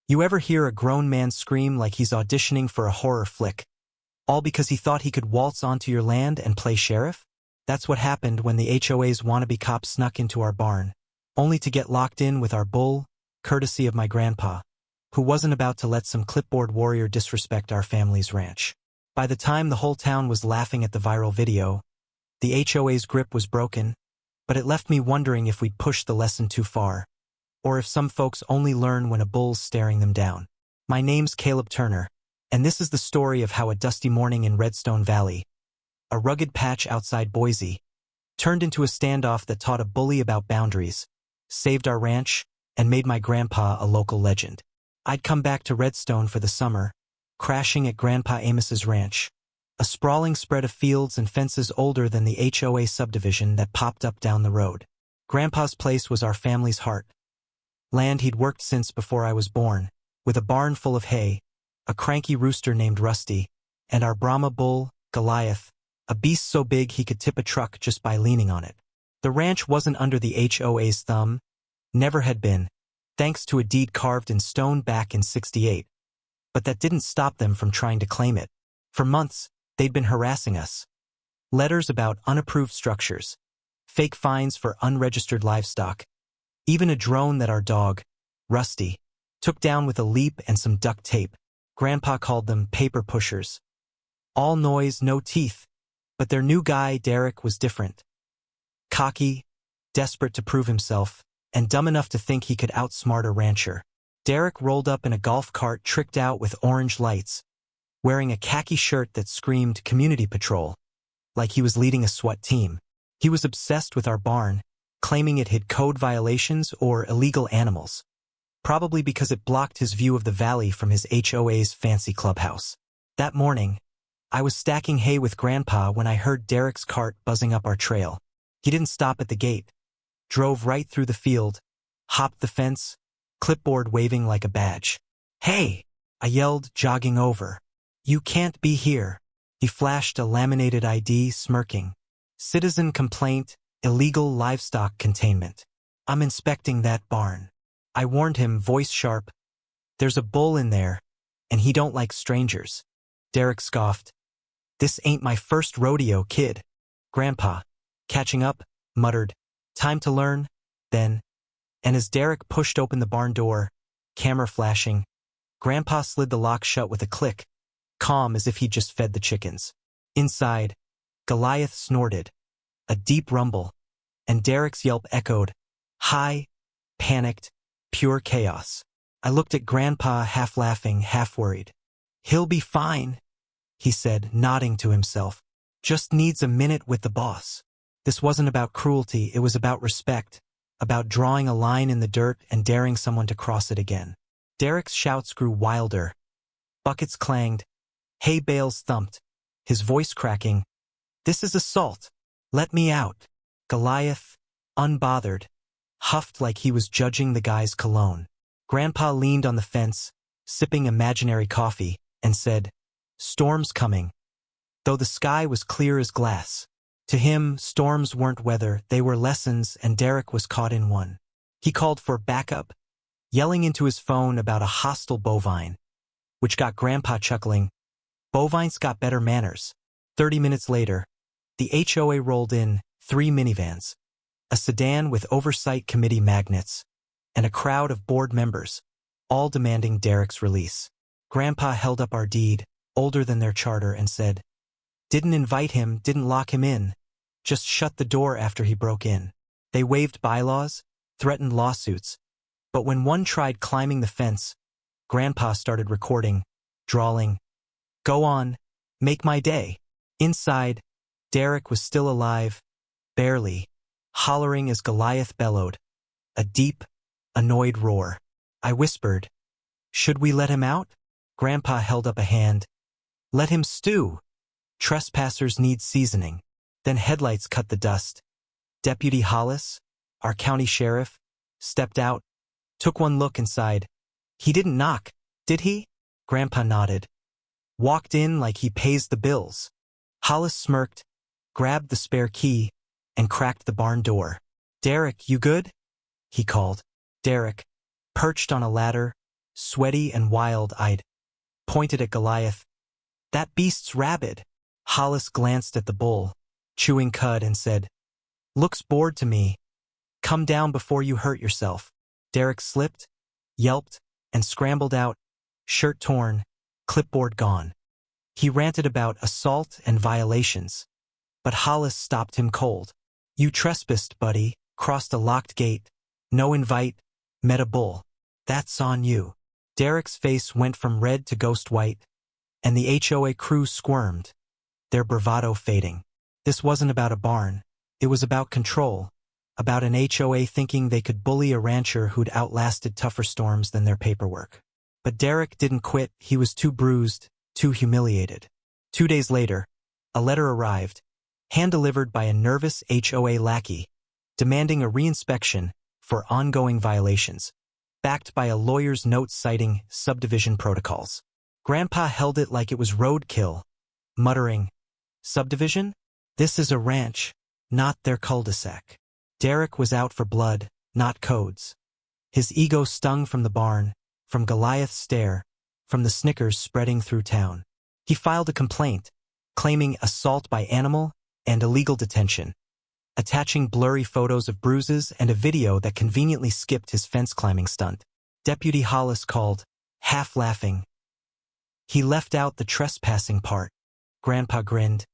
You ever hear a grown man scream like he's auditioning for a horror flick, all because he thought he could waltz onto your land and play sheriff? That's what happened when the HOA's wannabe cop snuck into our barn, only to get locked in with our bull, courtesy of my grandpa, who wasn't about to let some clipboard warrior disrespect our family's ranch. By the time the whole town was laughing at the viral video, the HOA's grip was broken, but it left me wondering if we'd pushed the lesson too far, or if some folks only learn when a bull's staring them down. My name's Caleb Turner, and this is the story of how a dusty morning in Redstone Valley, a rugged patch outside Boise, turned into a standoff that taught a bully about boundaries, saved our ranch, and made my grandpa a local legend. I'd come back to Redstone for the summer, crashing at Grandpa Amos's ranch, a sprawling spread of fields and fences older than the HOA subdivision that popped up down the road. Grandpa's place was our family's heart, land he'd worked since before I was born, with a barn full of hay, a cranky rooster named Rusty, and our Brahma bull, Goliath, a beast so big he could tip a truck just by leaning on it. The ranch wasn't under the HOA's thumb, never had been, thanks to a deed carved in stone back in '68. But that didn't stop them from trying to claim it. For months, they'd been harassing us. Letters about unapproved structures, fake fines for unregistered livestock, even a drone that our dog, Rusty, took down with a leap and some duct tape. Grandpa called them paper pushers. All noise, no teeth. But their new guy, Derek, was different. Cocky, desperate to prove himself, and dumb enough to think he could outsmart a rancher. Derek rolled up in a golf cart tricked out with orange lights, wearing a khaki shirt that screamed community patrol, like he was leading a SWAT team. He was obsessed with our barn, claiming it hid code violations or illegal animals, probably because it blocked his view of the valley from his HOA's fancy clubhouse. That morning, I was stacking hay with Grandpa when I heard Derek's cart buzzing up our trail. He didn't stop at the gate, drove right through the field, hopped the fence, clipboard waving like a badge. "Hey!" I yelled, jogging over. "You can't be here." He flashed a laminated ID, smirking. "Citizen complaint, illegal livestock containment. I'm inspecting that barn." I warned him, voice sharp. "There's a bull in there, and he don't like strangers." Derek scoffed. "This ain't my first rodeo, kid." Grandpa, catching up, muttered, "Time to learn, then." And as Derek pushed open the barn door, camera flashing, Grandpa slid the lock shut with a click, calm as if he'd just fed the chickens. Inside, Goliath snorted, a deep rumble, and Derek's yelp echoed, high, panicked, pure chaos. I looked at Grandpa, half laughing, half worried. "He'll be fine," he said, nodding to himself. "Just needs a minute with the boss." This wasn't about cruelty, it was about respect, about drawing a line in the dirt and daring someone to cross it again. Derek's shouts grew wilder. Buckets clanged. Hay bales thumped, his voice cracking. "This is assault. Let me out." Goliath, unbothered, huffed like he was judging the guy's cologne. Grandpa leaned on the fence, sipping imaginary coffee, and said, "Storm's coming." Though the sky was clear as glass. To him, storms weren't weather, they were lessons, and Derek was caught in one. He called for backup, yelling into his phone about a hostile bovine, which got Grandpa chuckling. Bovines got better manners. 30 minutes later, the HOA rolled in, 3 minivans, a sedan with oversight committee magnets, and a crowd of board members, all demanding Derek's release. Grandpa held up our deed, older than their charter, and said, "Didn't invite him, didn't lock him in, just shut the door after he broke in." They waived bylaws, threatened lawsuits, but when one tried climbing the fence, Grandpa started recording, drawling, "Go on, make my day." Inside, Derek was still alive, barely, hollering as Goliath bellowed, a deep, annoyed roar. I whispered, "Should we let him out?" Grandpa held up a hand. "Let him stew. Trespassers need seasoning." Then headlights cut the dust. Deputy Hollis, our county sheriff, stepped out, took one look inside. "He didn't knock, did he?" Grandpa nodded. "Walked in like he pays the bills." Hollis smirked, grabbed the spare key, and cracked the barn door. "Derek, you good?" he called. Derek, perched on a ladder, sweaty and wild-eyed, pointed at Goliath. "That beast's rabid." Hollis glanced at the bull, chewing cud, and said, "Looks bored to me. Come down before you hurt yourself." Derek slipped, yelped, and scrambled out, shirt torn, clipboard gone. He ranted about assault and violations, but Hollis stopped him cold. "You trespassed, buddy, crossed a locked gate, no invite, met a bull. That's on you." Derek's face went from red to ghost white, and the HOA crew squirmed, their bravado fading. This wasn't about a barn. It was about control, about an HOA thinking they could bully a rancher who'd outlasted tougher storms than their paperwork. But Derek didn't quit. He was too bruised, too humiliated. 2 days later, a letter arrived, hand-delivered by a nervous HOA lackey, demanding a reinspection for ongoing violations, backed by a lawyer's note citing subdivision protocols. Grandpa held it like it was roadkill, muttering, "Subdivision? This is a ranch, not their cul-de-sac." Derek was out for blood, not codes. His ego stung from the barn, from Goliath's stare, from the snickers spreading through town. He filed a complaint, claiming assault by animal and illegal detention, attaching blurry photos of bruises and a video that conveniently skipped his fence-climbing stunt. Deputy Hollis called, half laughing. "He left out the trespassing part." Grandpa grinned.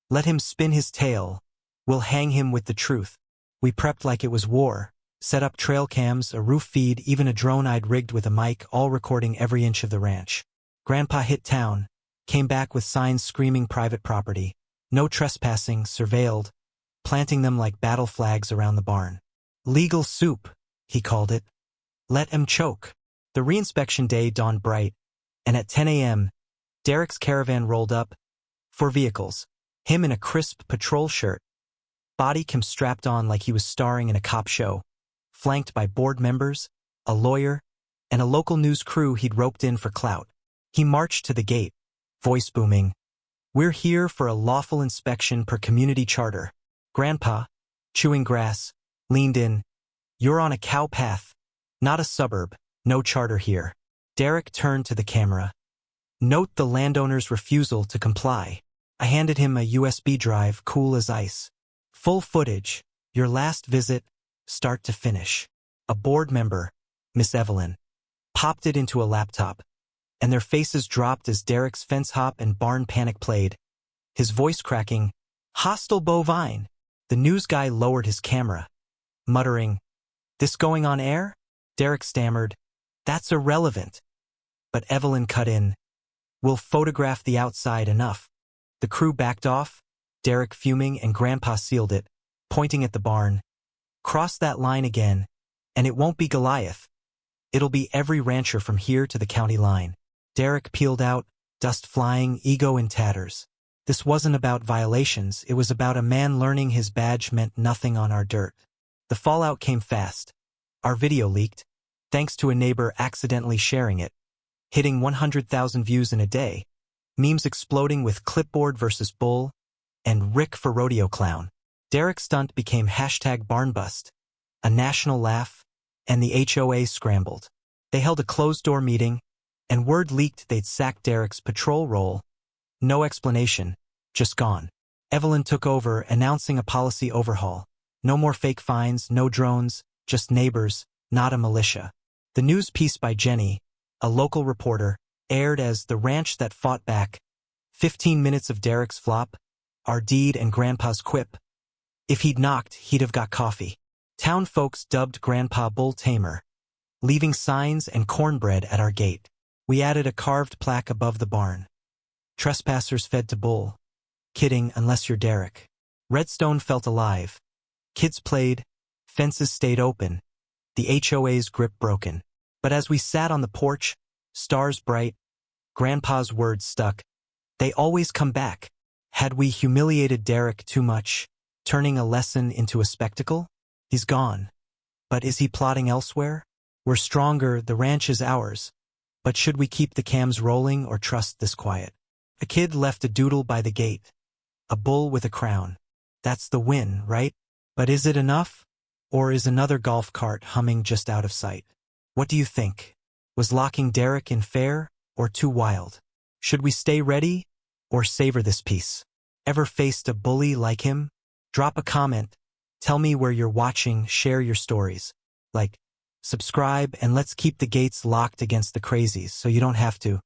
"Let him spin his tale. We'll hang him with the truth." We prepped like it was war, set up trail cams, a roof feed, even a drone I'd rigged with a mic, all recording every inch of the ranch. Grandpa hit town, came back with signs screaming private property, no trespassing, surveilled, planting them like battle flags around the barn. "Legal soup," he called it. "Let 'em choke." The reinspection day dawned bright, and at 10 a.m., Derek's caravan rolled up, 4 vehicles, him in a crisp patrol shirt, body cam strapped on like he was starring in a cop show, flanked by board members, a lawyer, and a local news crew he'd roped in for clout. He marched to the gate, voice booming, "We're here for a lawful inspection per community charter." Grandpa, chewing grass, leaned in. "You're on a cow path, not a suburb, no charter here." Derek turned to the camera. "Note the landowner's refusal to comply." I handed him a USB drive, cool as ice. "Full footage, your last visit, start to finish." A board member, Miss Evelyn, popped it into a laptop, and their faces dropped as Derek's fence hop and barn panic played, his voice cracking, "Hostile bovine." The news guy lowered his camera, muttering, "This going on air?" Derek stammered, "That's irrelevant." But Evelyn cut in, "We'll photograph the outside enough." The crew backed off, Derek fuming, and Grandpa sealed it, pointing at the barn. "Cross that line again, and it won't be Goliath. It'll be every rancher from here to the county line." Derek peeled out, dust flying, ego in tatters. This wasn't about violations, it was about a man learning his badge meant nothing on our dirt. The fallout came fast. Our video leaked, thanks to a neighbor accidentally sharing it, hitting 100,000 views in a day, memes exploding with clipboard versus bull, and Rick for rodeo clown. Derek's stunt became #barnbust, a national laugh, and the HOA scrambled. They held a closed-door meeting, and word leaked they'd sacked Derek's patrol role. No explanation, just gone. Evelyn took over, announcing a policy overhaul. No more fake fines, no drones, just neighbors, not a militia. The news piece by Jenny, a local reporter, aired as "The Ranch That Fought Back." 15 minutes of Derek's flop, our deed, and Grandpa's quip. If he'd knocked, he'd have got coffee. Town folks dubbed Grandpa Bull Tamer, leaving signs and cornbread at our gate. We added a carved plaque above the barn. "Trespassers fed to bull. Kidding unless you're Derek." Redstone felt alive. Kids played, fences stayed open, the HOA's grip broken. But as we sat on the porch, stars bright, Grandpa's words stuck. "They always come back." Had we humiliated Derek too much, turning a lesson into a spectacle? He's gone. But is he plotting elsewhere? We're stronger, the ranch is ours. But should we keep the cams rolling or trust this quiet? A kid left a doodle by the gate. A bull with a crown. That's the win, right? But is it enough? Or is another golf cart humming just out of sight? What do you think? Was locking Derek in fair or too wild? Should we stay ready or savor this peace? Ever faced a bully like him? Drop a comment. Tell me where you're watching, share your stories. Like, subscribe, and let's keep the gates locked against the crazies so you don't have to.